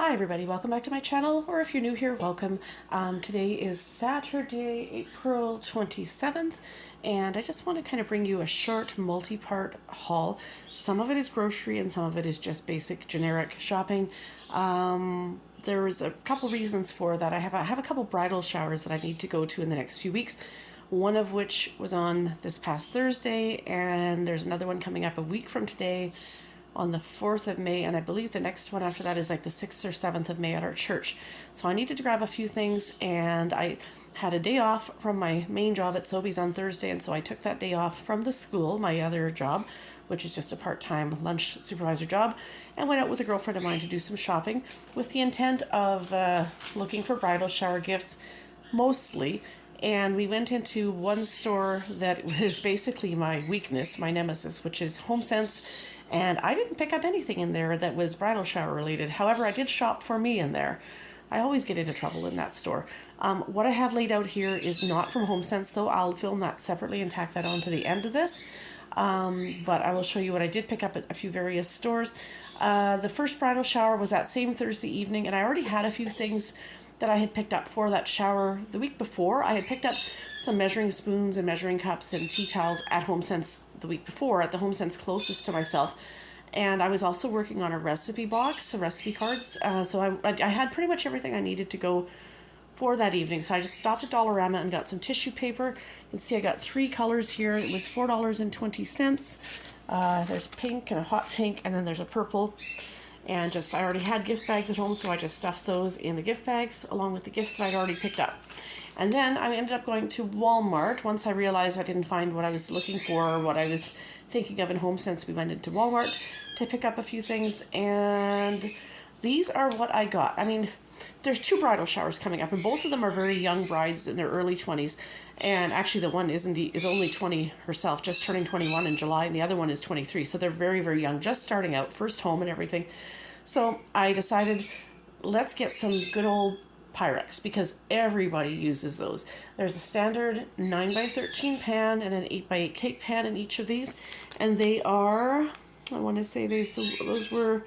Hi everybody, welcome back to my channel, or if you're new here, welcome. Today is Saturday, April 27th, and I just want to kind of bring you a short multi-part haul. Some of it is grocery and some of it is just basic generic shopping. There was a couple reasons for that. I have a couple bridal showers that I need to go to in the next few weeks. One of which was on this past Thursday, and there's another one coming up a week from today on the 4th of May, and I believe the next one after that is like the 6th or 7th of May at our church. So I needed to grab a few things, and I had a day off from my main job at Sobeys on Thursday, and so I took that day off from the school, my other job, which is just a part-time lunch supervisor job, and went out with a girlfriend of mine to do some shopping with the intent of looking for bridal shower gifts mostly. And we went into one store that was basically my weakness, my nemesis, which is HomeSense. And I didn't pick up anything in there that was bridal shower related. However, I did shop for me in there. I always get into trouble in that store. What I have laid out here is not from HomeSense, though. I'll film that separately and tack that on to the end of this. But I will show you what I did pick up at a few various stores. The first bridal shower was that same Thursday evening, and I already had a few things that I had picked up for that shower the week before. I had picked up some measuring spoons and measuring cups and tea towels at HomeSense the week before, at the HomeSense closest to myself. And I was also working on a recipe box, recipe cards. So I had pretty much everything I needed to go for that evening. So I just stopped at Dollarama and got some tissue paper. You can see I got 3 colors here. It was $4.20. There's pink and a hot pink, and then there's a purple. And I already had gift bags at home, so I just stuffed those in the gift bags along with the gifts that I'd already picked up. And then I ended up going to Walmart. Once I realized I didn't find what I was looking for or what I was thinking of in HomeSense, we went into Walmart to pick up a few things, and these are what I got. I mean, there's 2 bridal showers coming up, and both of them are very young brides in their early 20s. And actually the one is only 20 herself, just turning 21 in July, and the other one is 23. So they're very, very young, just starting out, first home and everything. So I decided, let's get some good old Pyrex, because everybody uses those. There's a standard 9x13 pan and an 8x8 cake pan in each of these. And they are, I want to say those were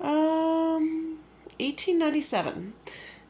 $18.97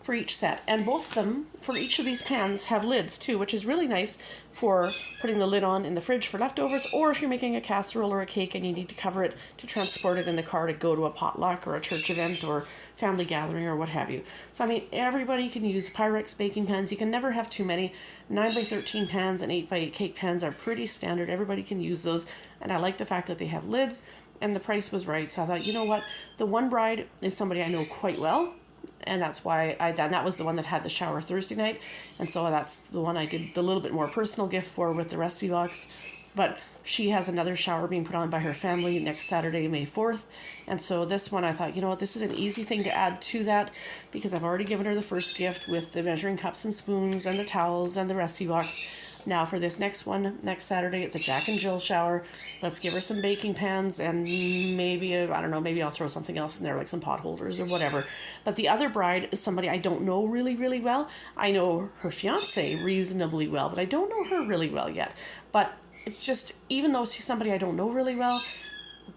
for each set, and both of them for each of these pans have lids too, which is really nice for putting the lid on in the fridge for leftovers, or if you're making a casserole or a cake and you need to cover it to transport it in the car to go to a potluck or a church event or family gathering or what have you. So I mean, everybody can use Pyrex baking pans. You can never have too many. 9x13 pans and 8x8 cake pans are pretty standard. Everybody can use those, and I like the fact that they have lids, and the price was right. So I thought, you know what, the one bride is somebody I know quite well, and that's why that was the one that had the shower Thursday night, and so that's the one I did the little bit more personal gift for with the recipe box. But she has another shower being put on by her family next Saturday, May 4th, and so this one I thought, you know what, this is an easy thing to add to that, because I've already given her the first gift with the measuring cups and spoons and the towels and the recipe box. Now for this next one, next Saturday, it's a Jack and Jill shower. Let's give her some baking pans, and maybe, I don't know, maybe I'll throw something else in there, like some pot holders or whatever. But the other bride is somebody I don't know really, really well. I know her fiance reasonably well, but I don't know her really well yet. But it's just, even though she's somebody I don't know really well,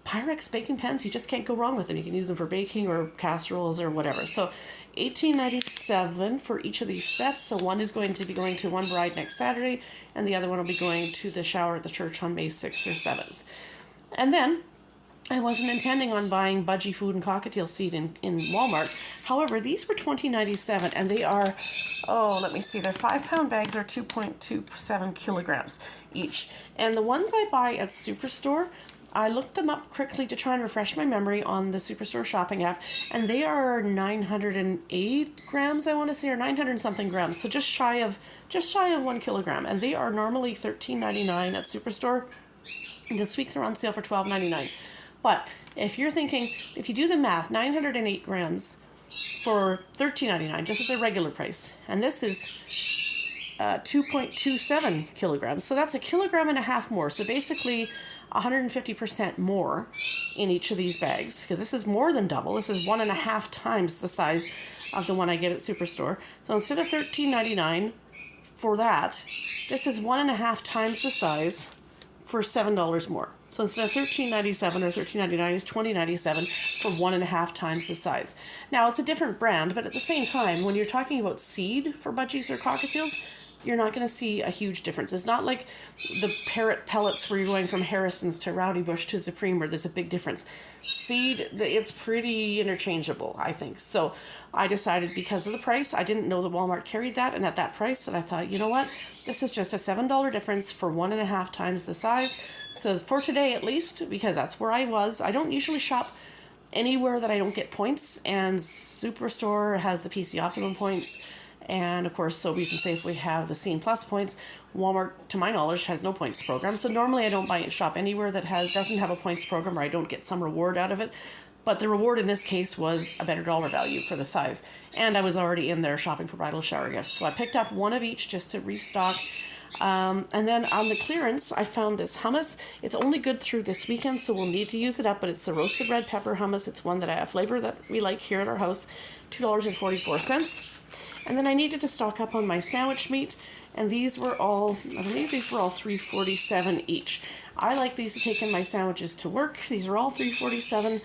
Pyrex baking pans, you just can't go wrong with them. You can use them for baking or casseroles or whatever. So $18.97 for each of these sets. So one is going to be going to one bride next Saturday, and the other one will be going to the shower at the church on May 6th or 7th. And then I wasn't intending on buying budgie food and cockatiel seed in Walmart. However, these were $20.97, and they are, oh, let me see, they're 5-pound bags, are 2.27 kilograms each. And the ones I buy at Superstore, I looked them up quickly to try and refresh my memory on the Superstore shopping app, and they are 908 grams, I want to say, or 900 something grams, so just shy of 1 kilogram, and they are normally $13.99 at Superstore. And this week they're on sale for $12.99. But if you're thinking, if you do the math, 908 grams for $13.99, just at the regular price, and this is 2.27 kilograms, so that's 1.5 kilograms more. So basically 150% more in each of these bags, because this is more than double. This is 1.5 times the size of the one I get at Superstore. So instead of $13.99 for that, this is 1.5 times the size for $7 more. So instead of $13.97 or $13.99, it's $20.97 for 1.5 times the size. Now, it's a different brand, but at the same time, when you're talking about seed for budgies or cockatiels, you're not going to see a huge difference. It's not like the parrot pellets where you're going from Harrison's to Rowdy Bush to Supreme where there's a big difference. Seed, it's pretty interchangeable, I think. So I decided because of the price, I didn't know that Walmart carried that, and at that price, and I thought, you know what, this is just a $7 difference for 1.5 times the size. So for today at least, because that's where I was, I don't usually shop anywhere that I don't get points, and Superstore has the PC Optimum points. And of course, Sobeys and Safeway have the Scene Plus points. Walmart, to my knowledge, has no points program. So normally I don't shop anywhere that doesn't have a points program, or I don't get some reward out of it. But the reward in this case was a better dollar value for the size. And I was already in there shopping for bridal shower gifts. So I picked up one of each just to restock. And then on the clearance, I found this hummus. It's only good through this weekend, so we'll need to use it up. But it's the roasted red pepper hummus. It's one that a flavor that we like here at our house. $2.44. And then I needed to stock up on my sandwich meat, and these were all, I believe these were all $3.47 each. I like these to take in my sandwiches to work. These are all $3.47.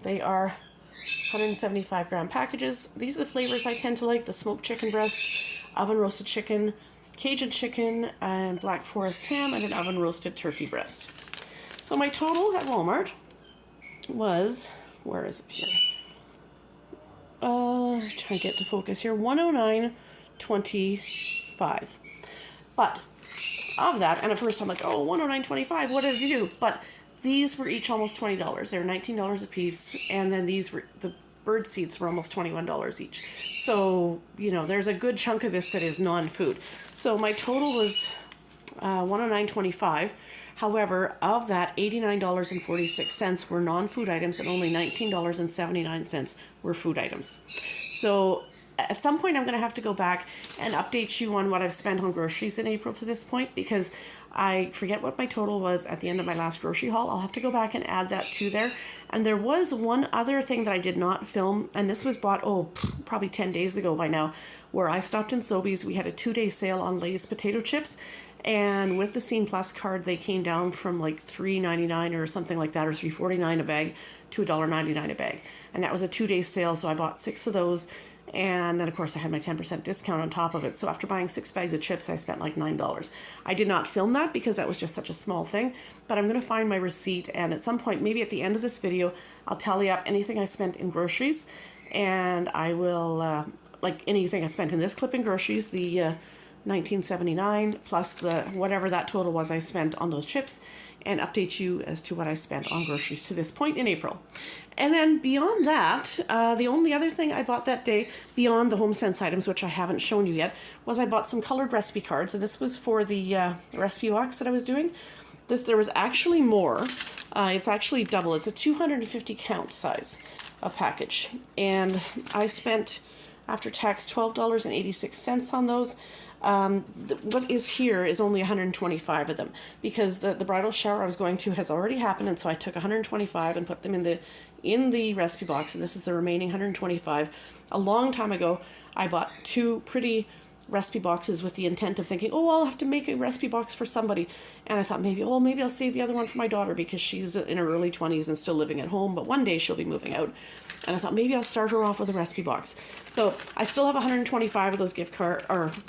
They are 175 gram packages. These are the flavors I tend to like: the smoked chicken breast, oven roasted chicken, Cajun chicken, and Black Forest ham, and an oven roasted turkey breast. So my total at Walmart was, where is it here? Try to get to focus here. $109.25. But of that, and at first I'm like, oh, $109.25. What did you do? But these were each almost $20. They were $19 a piece, and then these were the bird seeds were almost $21 each. So you know, there's a good chunk of this that is non-food. So my total was $109.25. However, of that, $89.46 were non-food items, and only $19.79 were food items. So at some point, I'm going to have to go back and update you on what I've spent on groceries in April to this point, because I forget what my total was at the end of my last grocery haul. I'll have to go back and add that to there. And there was one other thing that I did not film, and this was bought, probably 10 days ago by now, where I stopped in Sobeys. We had a 2-day sale on Lay's potato chips. And with the Scene Plus card, they came down from like $3.99 or something like that, or $3.49 a bag, to $1.99 a bag. And that was a 2-day sale, so I bought 6 of those. And then, of course, I had my 10% discount on top of it. So after buying 6 bags of chips, I spent like $9. I did not film that because that was just such a small thing. But I'm going to find my receipt. And at some point, maybe at the end of this video, I'll tally up anything I spent in groceries. And I will, like anything I spent in this clip in groceries, the $19.79 plus the whatever that total was I spent on those chips, and update you as to what I spent on groceries to this point in April. And then beyond that, the only other thing I bought that day, beyond the HomeSense items, which I haven't shown you yet, was I bought some colored recipe cards, and this was for the recipe box that I was doing. There was actually more. It's actually double. It's a 250 count size of package, and I spent, after tax, $12.86 on those. What is here is only 125 of them, because the bridal shower I was going to has already happened, and so I took 125 and put them in the recipe box, and this is the remaining 125. A long time ago, I bought 2 pretty recipe boxes with the intent of thinking, oh, I'll have to make a recipe box for somebody, and I thought maybe I'll save the other one for my daughter because she's in her early 20s and still living at home, but one day she'll be moving out. And I thought maybe I'll start her off with a recipe box. So I still have 125 of those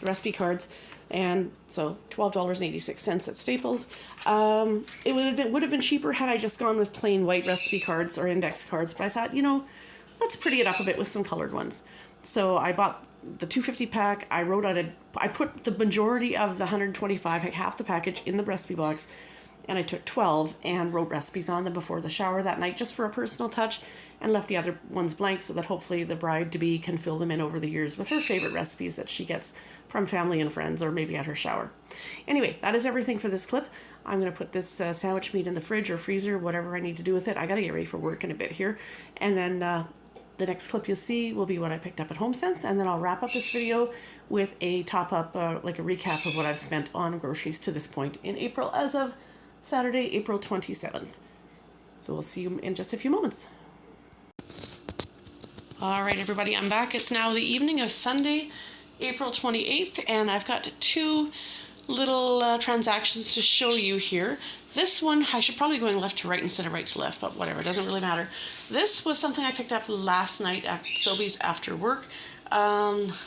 recipe cards, and so $12.86 at Staples. It would have been cheaper had I just gone with plain white recipe cards or index cards, but I thought, let's pretty it up a bit with some colored ones. So I bought the 250 pack. I put the majority of the 125, like half the package, in the recipe box, and I took 12 and wrote recipes on them before the shower that night, just for a personal touch, and left the other ones blank so that hopefully the bride-to-be can fill them in over the years with her favorite recipes that she gets from family and friends, or maybe at her shower. Anyway, that is everything for this clip. I'm going to put this sandwich meat in the fridge or freezer, whatever I need to do with it. I got to get ready for work in a bit here. And then the next clip you'll see will be what I picked up at HomeSense, and then I'll wrap up this video with a top-up, like a recap of what I've spent on groceries to this point in April as of Saturday, April 27th. So we'll see you in just a few moments. All right, everybody, I'm back. It's now the evening of Sunday, April 28th, and I've got 2 little transactions to show you here. This one, I should probably be going left to right instead of right to left, but whatever, it doesn't really matter. This was something I picked up last night at Sobeys after work.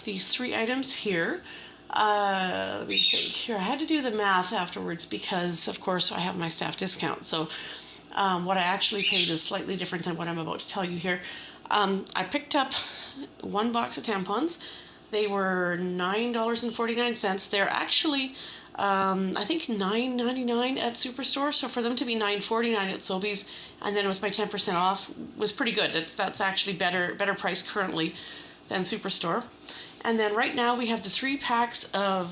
These 3 items here. Let me think here. I had to do the math afterwards because, of course, I have my staff discount. So what I actually paid is slightly different than what I'm about to tell you here. I picked up 1 box of tampons. They were $9.49. They're actually, I think $9.99 at Superstore. So for them to be $9.49 at Sobeys, and then with my 10% off, was pretty good. That's actually better price currently than Superstore. And then right now we have the 3 packs of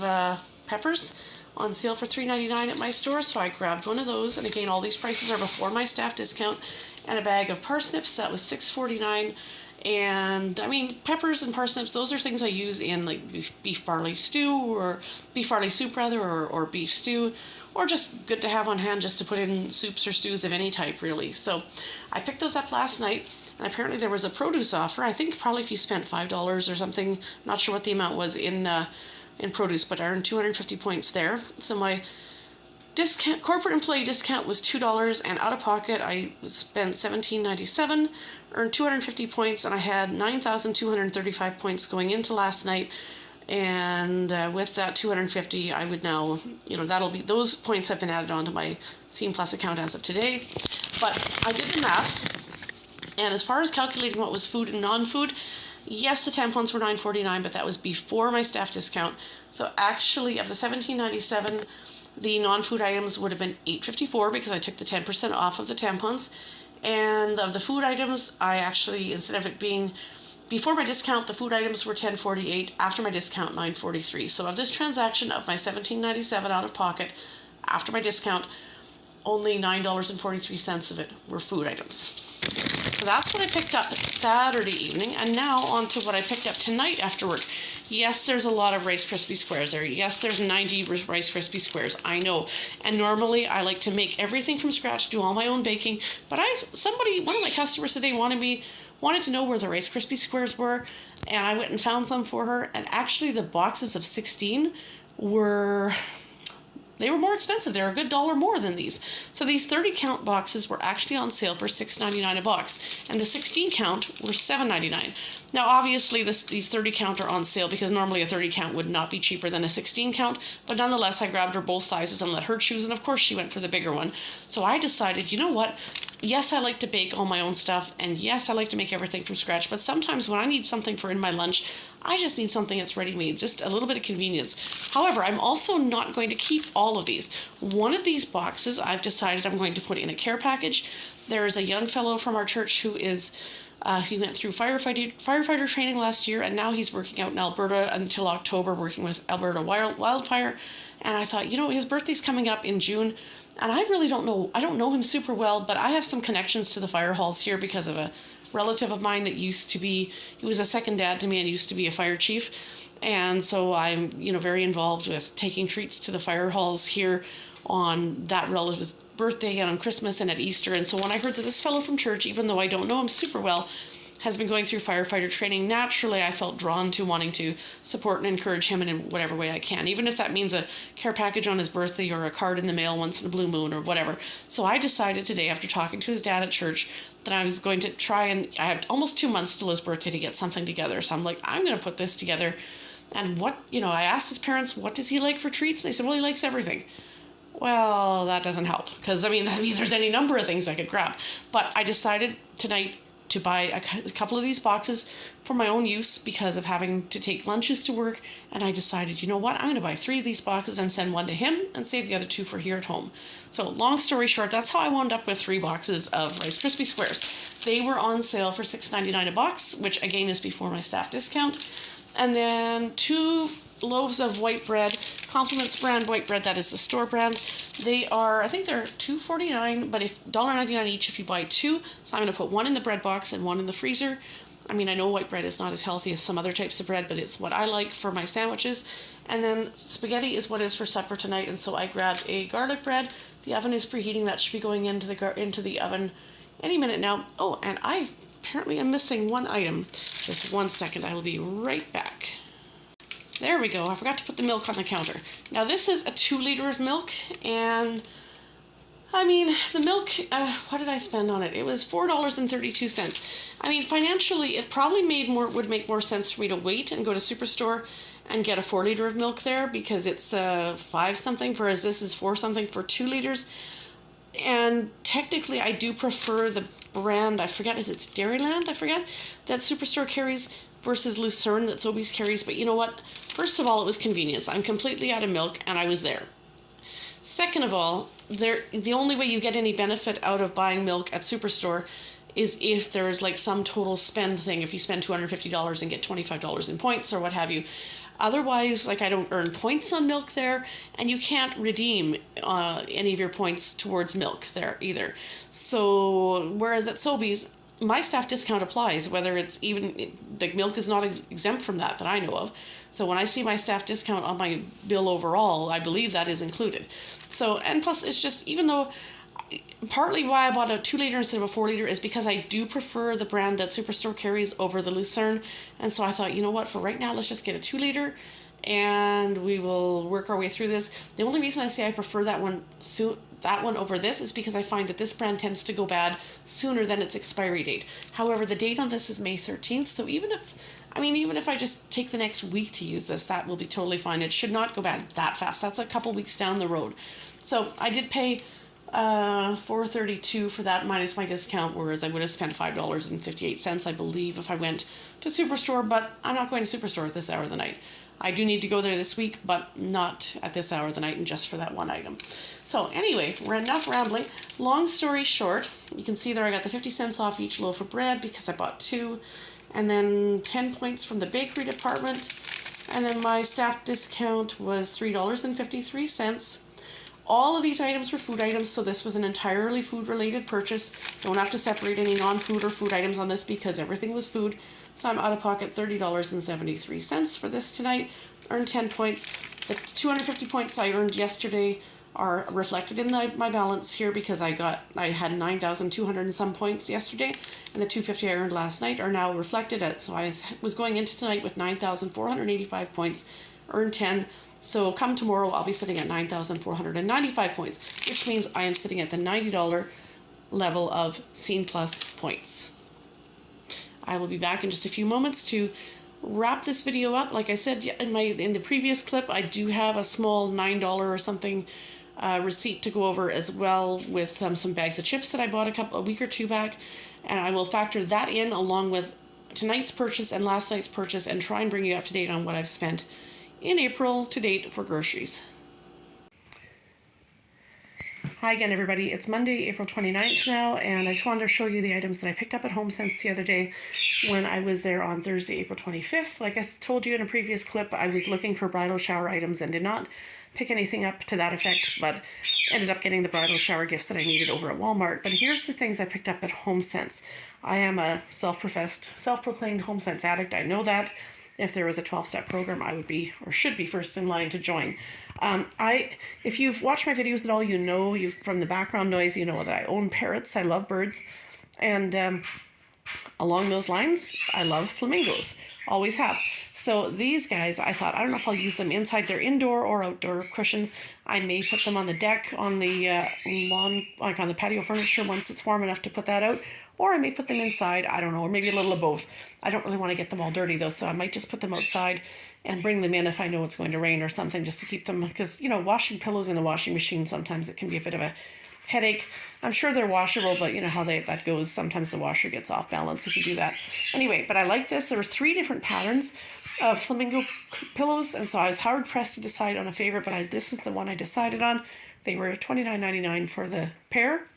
peppers on sale for $3.99 at my store, so I grabbed one of those. And again, all these prices are before my staff discount. And a bag of parsnips, that was $6.49. And I mean, peppers and parsnips, those are things I use in like beef barley stew, or beef barley soup rather, or beef stew, or just good to have on hand just to put in soups or stews of any type really. So I picked those up last night. And apparently there was a produce offer. I think probably if you spent $5 or something, not sure what the amount was in produce, but I earned 250 points there. So my discount, corporate employee discount, was $2, and out of pocket I spent $17.97, earned 250 points, and I had 9,235 points going into last night. And with that 250, I would now, that'll be, those points have been added onto my Scene Plus account as of today. But I did the math. And as far as calculating what was food and non-food, yes, the tampons were $9.49, but that was before my staff discount. So actually, of the $17.97, the non-food items would have been $8.54 because I took the 10% off of the tampons. And of the food items, I actually, instead of it being before my discount, the food items were $10.48. After my discount, $9.43. So of this transaction of my $17.97 out of pocket, after my discount, only $9.43 of it were food items. So that's what I picked up Saturday evening, and now on to what I picked up tonight after work. Yes, there's a lot of Rice Krispie Squares there. Yes, there's 90 Rice Krispie Squares, I know. And normally I like to make everything from scratch, do all my own baking, but one of my customers today wanted to know where the Rice Krispie Squares were, and I went and found some for her, and actually the boxes of 16 were more expensive. They're a good $1 more than these. So these 30 count boxes were actually on sale for $6.99 a box, and the 16 count were $7.99. Now obviously these 30 count are on sale because normally a 30 count would not be cheaper than a 16 count, but nonetheless I grabbed her both sizes and let her choose, and of course she went for the bigger one. So I decided, you know what? Yes, I like to bake all my own stuff, and yes, I like to make everything from scratch, but sometimes when I need something for in my lunch, I just need something that's ready-made, just a little bit of convenience. However, I'm also not going to keep all of these. One of these boxes I've decided I'm going to put in a care package. There's a young fellow from our church who he went through firefighter training last year, and now he's working out in Alberta until October, working with Alberta Wildfire. And I thought, his birthday's coming up in June, and I don't know him super well, but I have some connections to the fire halls here because of a relative of mine that he was a second dad to me and used to be a fire chief. And so I'm, very involved with taking treats to the fire halls here on that relative's birthday and on Christmas and at Easter. And so when I heard that this fellow from church, even though I don't know him super well, has been going through firefighter training, naturally I felt drawn to wanting to support and encourage him in whatever way I can, even if that means a care package on his birthday or a card in the mail once in a blue moon or whatever. So I decided today, after talking to his dad at church, that I was going to try, and I have almost 2 months till his birthday to get something together. So I'm like, I'm going to put this together. And I asked his parents, what does he like for treats? And they said, well, he likes everything. Well, that doesn't help, because that means there's any number of things I could grab. But I decided tonight to buy a couple of these boxes for my own use because of having to take lunches to work. And I decided, you know what, I'm going to buy 3 of these boxes and send one to him and save the other 2 for here at home. So long story short, that's how I wound up with 3 boxes of Rice Krispie Squares. They were on sale for $6.99 a box, which again is before my staff discount. And then 2 loaves of white bread, Compliments brand white bread, that is the store brand. I think they're $2.49, but $1.99 each if you buy 2. So I'm going to put one in the bread box and one in the freezer. I mean, I know white bread is not as healthy as some other types of bread, but it's what I like for my sandwiches. And then spaghetti is what is for supper tonight, and so I grabbed a garlic bread. The oven is preheating. That should be going into the oven any minute now. Oh, and I apparently am missing one item. Just 1 second. I will be right back. There we go. I forgot to put the milk on the counter. Now this is a 2 liter of milk, and I mean, the milk, what did I spend on it? It was $4.32. I mean, financially, it probably would make more sense for me to wait and go to Superstore and get a 4 liter of milk there, because it's 5 something, whereas this is 4 something for 2 liters. And technically, I do prefer the brand, I forget, is it Dairyland? I forget, that Superstore carries versus Lucerne that Sobeys carries. But you know what? First of all, it was convenience. I'm completely out of milk and I was there. Second of all, the only way you get any benefit out of buying milk at Superstore is if there's like some total spend thing, if you spend $250 and get $25 in points or what have you. Otherwise, like, I don't earn points on milk there, and you can't redeem any of your points towards milk there either. So whereas at Sobeys, my staff discount applies, whether it's even, like, milk is not exempt from that I know of. So when I see my staff discount on my bill overall, I believe that is included. So, and plus it's just, even though, partly why I bought a 2 liter instead of a 4 liter is because I do prefer the brand that Superstore carries over the Lucerne. And so I thought, you know what, for right now, let's just get a 2 liter and we will work our way through this. The only reason I say I prefer that one over this is because I find that this brand tends to go bad sooner than its expiry date. However, the date on this is May 13th. So even if I just take the next week to use this, that will be totally fine. It should not go bad that fast. That's a couple weeks down the road. So I did pay $4.32 for that minus my discount, whereas I would have spent $5.58, I believe, if I went to Superstore. But I'm not going to Superstore at this hour of the night. I do need to go there this week, but not at this hour of the night and just for that one item. So anyway, we're enough rambling. Long story short, you can see there I got the 50 cents off each loaf of bread because I bought 2, and then 10 points from the bakery department, and then my staff discount was $3.53. All of these items were food items, so this was an entirely food-related purchase. Don't have to separate any non-food or food items on this because everything was food. So I'm out of pocket $30.73 for this tonight. Earned 10 points. The 250 points I earned yesterday are reflected in my balance here because I had 9,200 and some points yesterday, and the 250 I earned last night are now reflected at. So I was going into tonight with 9,485 points, earned 10. So come tomorrow, I'll be sitting at 9,495 points, which means I am sitting at the $90 level of Scene Plus points. I will be back in just a few moments to wrap this video up. Like I said in the previous clip, I do have a small $9 or something receipt to go over as well, with some bags of chips that I bought a week or two back, and I will factor that in along with tonight's purchase and last night's purchase and try and bring you up to date on what I've spent in April to date for groceries. Hi again, everybody. It's Monday, April 29th now, and I just wanted to show you the items that I picked up at HomeSense the other day when I was there on Thursday, April 25th. Like I told you in a previous clip, I was looking for bridal shower items and did not pick anything up to that effect, but ended up getting the bridal shower gifts that I needed over at Walmart. But here's the things I picked up at HomeSense. I am a self-proclaimed HomeSense addict. I know that. If there was a 12-step program, I would be, or should be, first in line to join. If you've watched my videos at all, you know, from the background noise, you know that I own parrots. I love birds. And along those lines, I love flamingos. Always have. So these guys, I thought, I don't know if I'll use them inside. They're indoor or outdoor cushions. I may put them on the deck, on the lawn, like on the patio furniture once it's warm enough to put that out. Or I may put them inside, I don't know, or maybe a little of both. I don't really want to get them all dirty though, so I might just put them outside and bring them in if I know it's going to rain or something, just to keep them, because, you know, washing pillows in the washing machine, sometimes it can be a bit of a headache. I'm sure they're washable, but you know how that goes. Sometimes the washer gets off balance if you do that. Anyway, but I like this. There were 3 different patterns of flamingo pillows, and so I was hard pressed to decide on a favorite, but this is the one I decided on. They were $29.99 for the pair.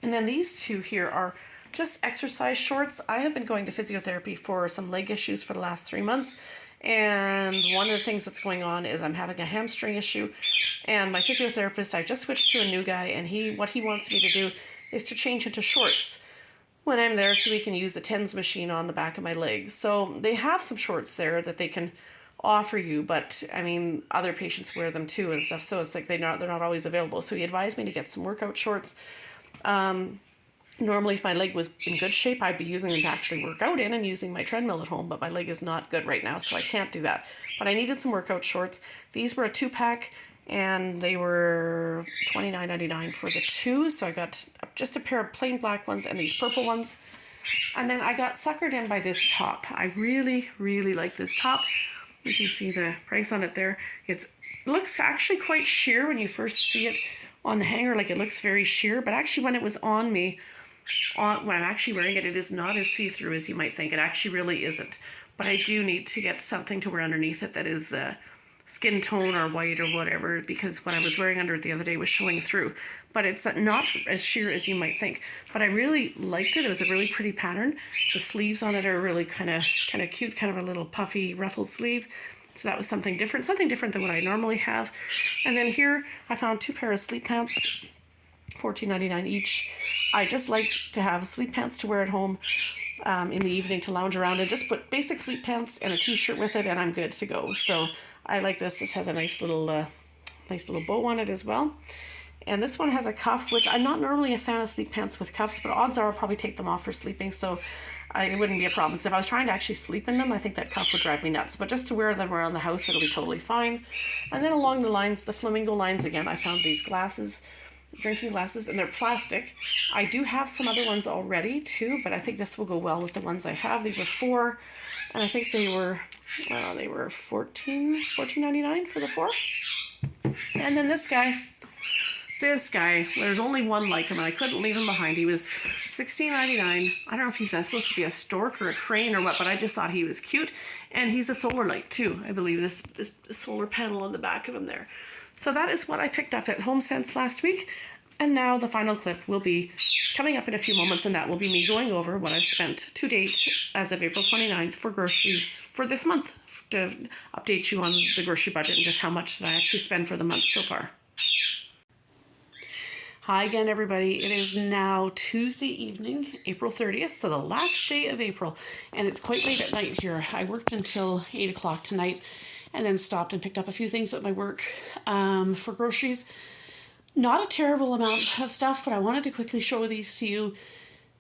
And then these 2 here are just exercise shorts. I have been going to physiotherapy for some leg issues for the last 3 months. And one of the things that's going on is I'm having a hamstring issue. And my physiotherapist, I just switched to a new guy, and what he wants me to do is to change into shorts when I'm there so we can use the TENS machine on the back of my legs. So they have some shorts there that they can offer you, but I mean, other patients wear them too and stuff. So it's like they're not always available. So he advised me to get some workout shorts. Normally, if my leg was in good shape, I'd be using them to actually work out in and using my treadmill at home, but my leg is not good right now, so I can't do that. But I needed some workout shorts. These were a 2-pack, and they were $29.99 for the two. So I got just a pair of plain black ones and these purple ones. And then I got suckered in by this top. I really, really like this top. You can see the price on it there. It looks actually quite sheer when you first see it on the hanger. Like, it looks very sheer, but actually when it was on me, when I'm actually wearing it, it is not as see-through as you might think. It actually really isn't. But I do need to get something to wear underneath it that is skin tone or white or whatever, because what I was wearing under it the other day was showing through. But it's not as sheer as you might think. But I really liked it. It was a really pretty pattern. The sleeves on it are really kind of cute, kind of a little puffy ruffled sleeve. So that was something different than what I normally have. And then here I found two pair of sleep pants, $14.99 each. I just like to have sleep pants to wear at home in the evening to lounge around, and just put basic sleep pants and a t-shirt with it and I'm good to go. So I like this. This has a nice little bow on it as well. And this one has a cuff, which I'm not normally a fan of sleep pants with cuffs, but odds are I'll probably take them off for sleeping, so it wouldn't be a problem. Because if I was trying to actually sleep in them, I think that cuff would drive me nuts. But just to wear them around the house, it'll be totally fine. And then along the lines, the flamingo lines again, I found these glasses, drinking glasses, and they're plastic. I do have some other ones already too, but I think this will go well with the ones I have. These are four, and I think they were $14.99 for the four. And then this guy, there's only one like him, and I couldn't leave him behind. He was $16.99. I don't know if he's supposed to be a stork or a crane or what, but I just thought he was cute. And he's a solar light too, I believe, this solar panel on the back of him there. So that is what I picked up at HomeSense last week. And now the final clip will be coming up in a few moments, and that will be me going over what I've spent to date as of April 29th for groceries for this month, to update you on the grocery budget and just how much that I actually spend for the month so far. Hi again, everybody. It is now Tuesday evening, April 30th, so the last day of April, and it's quite late at night here. I worked until 8 o'clock tonight and then stopped and picked up a few things at my work for groceries. Not a terrible amount of stuff, but I wanted to quickly show these to you,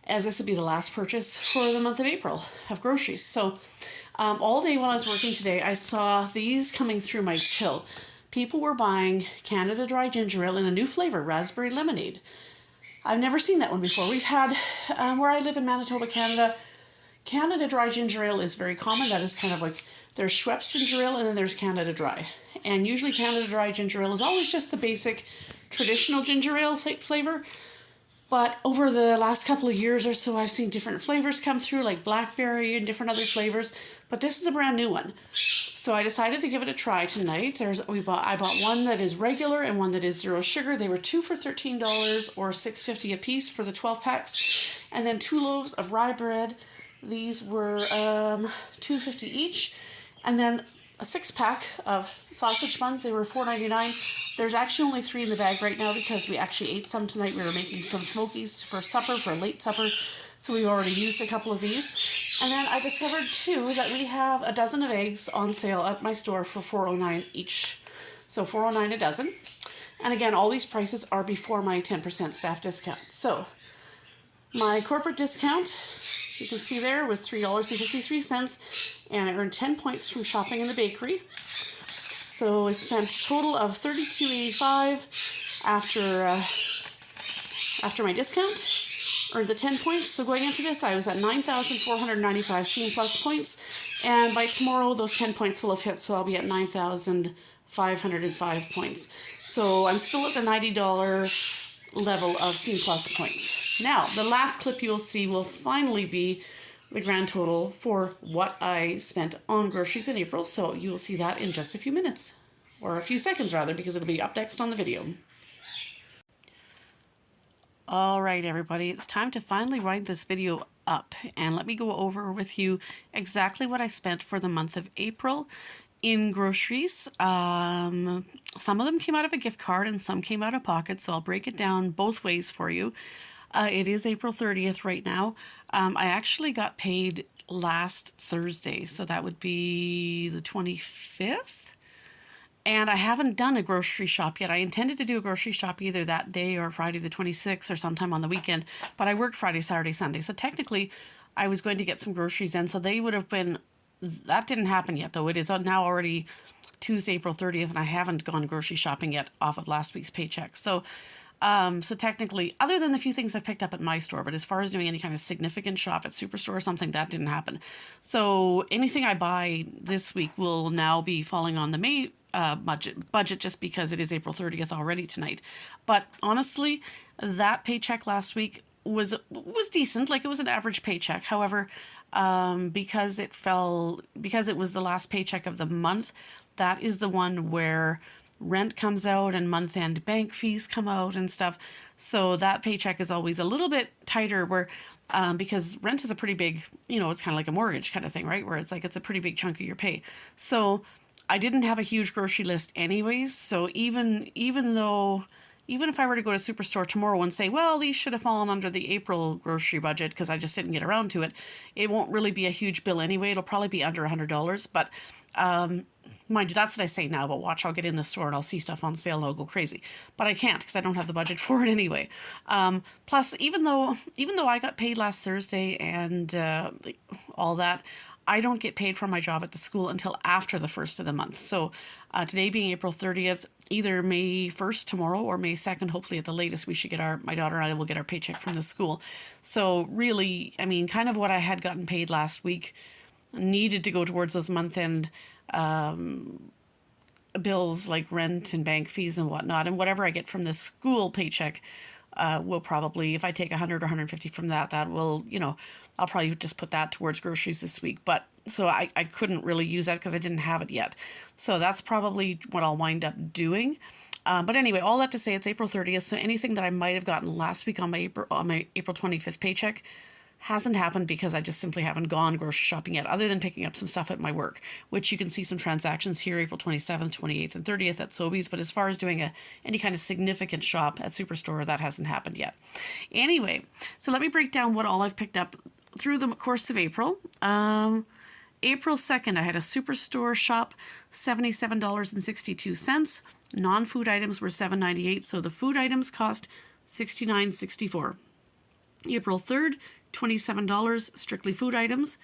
as this would be the last purchase for the month of April of groceries. So all day while I was working today, I saw these coming through my till. People were buying Canada Dry Ginger Ale in a new flavor, raspberry lemonade. I've never seen that one before. We've had, where I live in Manitoba, Canada, Canada Dry Ginger Ale is very common. That is kind of like, there's Schweppes Ginger Ale and then there's Canada Dry. And usually Canada Dry Ginger Ale is always just the basic traditional ginger ale flavor. But over the last couple of years or so, I've seen different flavors come through, like blackberry and different other flavors. But this is a brand new one. So I decided to give it a try tonight. I bought one that is regular and one that is zero sugar. They were two for $13 or $6.50 a piece for the 12 packs. And then 2 loaves of rye bread. These were $2.50 each. And then a 6-pack of sausage buns. They were $4.99. There's actually only 3 in the bag right now because we actually ate some tonight. We were making some smokies for supper, for a late supper. So we already used a couple of these. And then I discovered too that we have a dozen of eggs on sale at my store for $4.09 each. So $4.09 a dozen. And again, all these prices are before my 10% staff discount. So my corporate discount, you can see there, was $3.53, and I earned 10 points from shopping in the bakery. So I spent a total of $32.85 after my discount. Earned the 10 points. So going into this, I was at 9,495 Scene Plus points, and by tomorrow those 10 points will have hit, so I'll be at 9,505 points. So I'm still at the $90 level of Scene Plus points. Now, the last clip you'll see will finally be the grand total for what I spent on groceries in April, so you will see that in just a few minutes, or a few seconds rather, because it'll be up next on the video. All right, everybody, it's time to finally wind this video up, and let me go over with you exactly what I spent for the month of April in groceries. Some of them came out of a gift card and some came out of pocket, so I'll break it down both ways for you. It is April 30th right now. I actually got paid last Thursday, so that would be the 25th. And I haven't done a grocery shop yet. I intended to do a grocery shop either that day or Friday the 26th or sometime on the weekend, but I worked Friday, Saturday, Sunday. So technically, I was going to get some groceries in, so they would have been, that didn't happen yet, though. It is now already Tuesday, April 30th, and I haven't gone grocery shopping yet off of last week's paycheck. So technically, other than the few things I've picked up at my store, but as far as doing any kind of significant shop at Superstore or something, that didn't happen. So anything I buy this week will now be falling on the May budget just because it is April 30th already tonight. But honestly, that paycheck last week was decent. Like, it was an average paycheck. However, because it was the last paycheck of the month, that is the one where rent comes out and month-end bank fees come out and stuff. So that paycheck is always a little bit tighter where because rent is a pretty big, it's kind of like a mortgage kind of thing, right? Where it's like it's a pretty big chunk of your pay. So I didn't have a huge grocery list anyways. So even if I were to go to Superstore tomorrow and say, well, these should have fallen under the April grocery budget because I just didn't get around to it, it won't really be a huge bill anyway. It'll probably be under $100. But mind you, that's what I say now, but watch, I'll get in the store and I'll see stuff on sale and I'll go crazy. But I can't because I don't have the budget for it anyway. Plus, even though I got paid last Thursday and all that, I don't get paid for my job at the school until after the 1st of the month. So today being April 30th, either May 1st tomorrow or May 2nd, hopefully at the latest, we should get my daughter and I will get our paycheck from the school. So really, I mean, kind of what I had gotten paid last week needed to go towards those month-end bills like rent and bank fees and whatnot. And whatever I get from the school paycheck will probably, if I take 100 or 150 from that will, I'll probably just put that towards groceries this week. But so I couldn't really use that because I didn't have it yet. So that's probably what I'll wind up doing. But anyway, all that to say, it's April 30th. So anything that I might have gotten last week on my April 25th paycheck hasn't happened because I just simply haven't gone grocery shopping yet, other than picking up some stuff at my work, which you can see some transactions here, April 27th, 28th, and 30th at Sobeys. But as far as doing any kind of significant shop at Superstore, that hasn't happened yet. Anyway, so let me break down what all I've picked up through the course of April. April 2nd, I had a Superstore shop, $77.62. Non-food items were $7.98, so the food items cost $69.64. April 3rd, $27, strictly food items,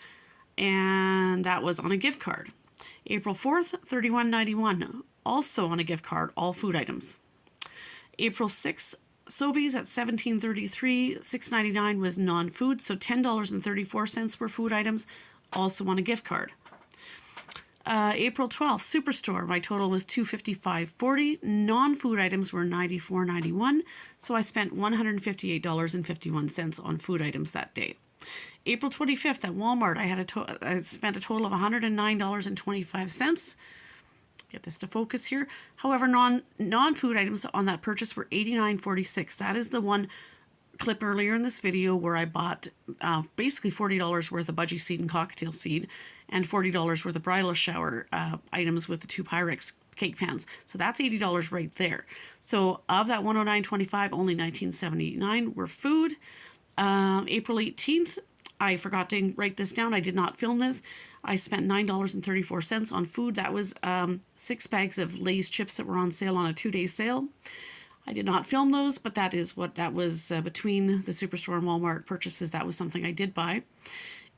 and that was on a gift card. April 4th, $31.91, also on a gift card, all food items. April 6th, Sobeys at $17.33, $6.99 was non-food, so $10.34 were food items, also on a gift card. April 12th, Superstore, my total was $255.40. Non-food items were $94.91, so I spent $158.51 on food items that day. April 25th at Walmart, I spent a total of $109.25. Get this to focus here. However, non-food items on that purchase were $89.46. That is the one clip earlier in this video where I bought basically $40 worth of budgie seed and cocktail seed and $40 worth of bridal shower items with the 2 Pyrex cake pans. So that's $80 right there. So of that $109.25, only $19.79 were food. April 18th, I forgot to write this down. I did not film this. I spent $9.34 on food. That was 6 bags of Lay's chips that were on sale on a 2-day sale. I did not film those, but that is what that was between the Superstore and Walmart purchases. That was something I did buy.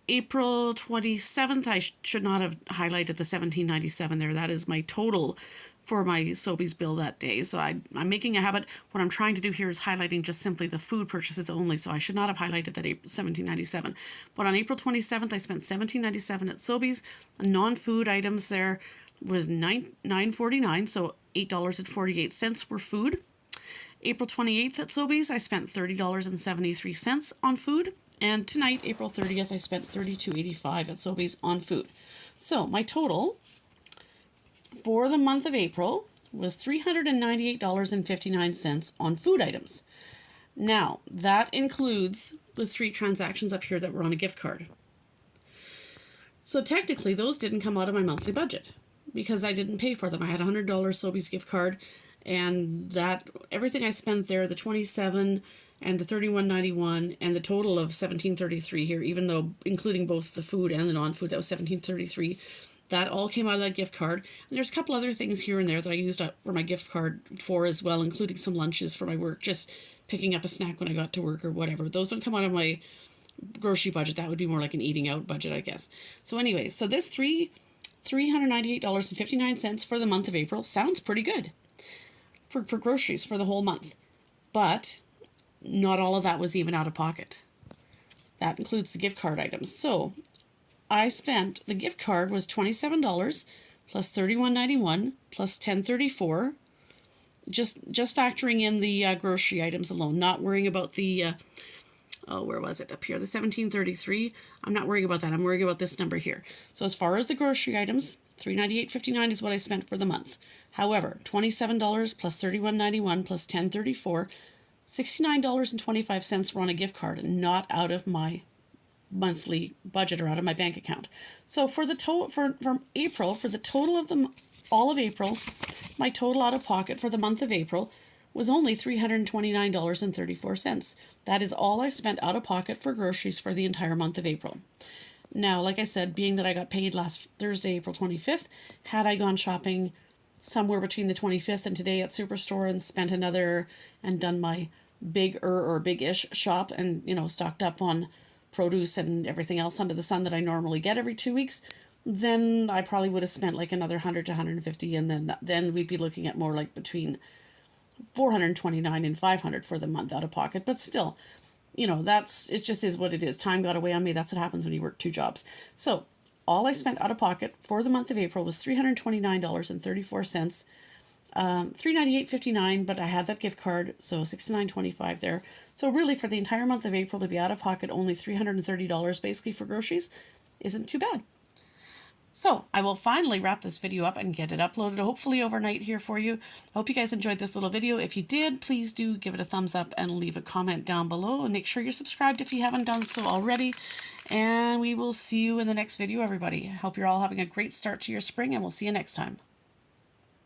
April 27th, I should not have highlighted the $17.97 there. That is my total for my Sobeys bill that day. So I'm making a habit. What I'm trying to do here is highlighting just simply the food purchases only. So I should not have highlighted that $17.97. But on April 27th, I spent $17.97 at Sobeys. Non-food items there was $9.49, so $8.48 were food. April 28th at Sobeys, I spent $30.73 on food. And tonight, April 30th, I spent $32.85 at Sobeys on food. So my total for the month of April was $398.59 on food items. Now, that includes the 3 transactions up here that were on a gift card. So technically, those didn't come out of my monthly budget because I didn't pay for them. I had a $100 Sobeys gift card, and that everything I spent there, the $27 and the $31.91 and the total of $17.33 here, even though including both the food and the non-food, that was $17.33. That all came out of that gift card. And there's a couple other things here and there that I used up for my gift card for as well, including some lunches for my work, just picking up a snack when I got to work or whatever. Those don't come out of my grocery budget. That would be more like an eating out budget, I guess. So anyway, so this $398.59 for the month of April. Sounds pretty good for groceries for the whole month. But not all of that was even out of pocket. That includes the gift card items. So I spent, the gift card was $27 plus $31.91 plus $10.34. Just factoring in the grocery items alone, not worrying about the where was it? Up here, the $17.33. I'm not worrying about that. I'm worrying about this number here. So as far as the grocery items, $398.59 is what I spent for the month. However, $27 plus $31.91 plus $10.34, $69.25 were on a gift card, not out of my monthly budget or out of my bank account. So for the for April, for the total of all of April, my total out of pocket for the month of April was only $329.34. That is all I spent out of pocket for groceries for the entire month of April. Now, like I said, being that I got paid last Thursday, April 25th, had I gone shopping somewhere between the 25th and today at Superstore and spent another and done my big-ish shop and, you know, stocked up on produce and everything else under the sun that I normally get every 2 weeks, then I probably would have spent like another 100 to 150, and then we'd be looking at more like between $429 and $500 for the month out of pocket. But still, you know, it just is what it is. Time got away on me. That's what happens when you work 2 jobs. So all I spent out of pocket for the month of April was $329.34. $398.59, but I had that gift card, so $69.25 there. So really, for the entire month of April to be out of pocket only $330 basically for groceries isn't too bad. So I will finally wrap this video up and get it uploaded, hopefully overnight here for you. I hope you guys enjoyed this little video. If you did, please do give it a thumbs up and leave a comment down below, and make sure you're subscribed if you haven't done so already. And we will see you in the next video, everybody. Hope you're all having a great start to your spring, and we'll see you next time.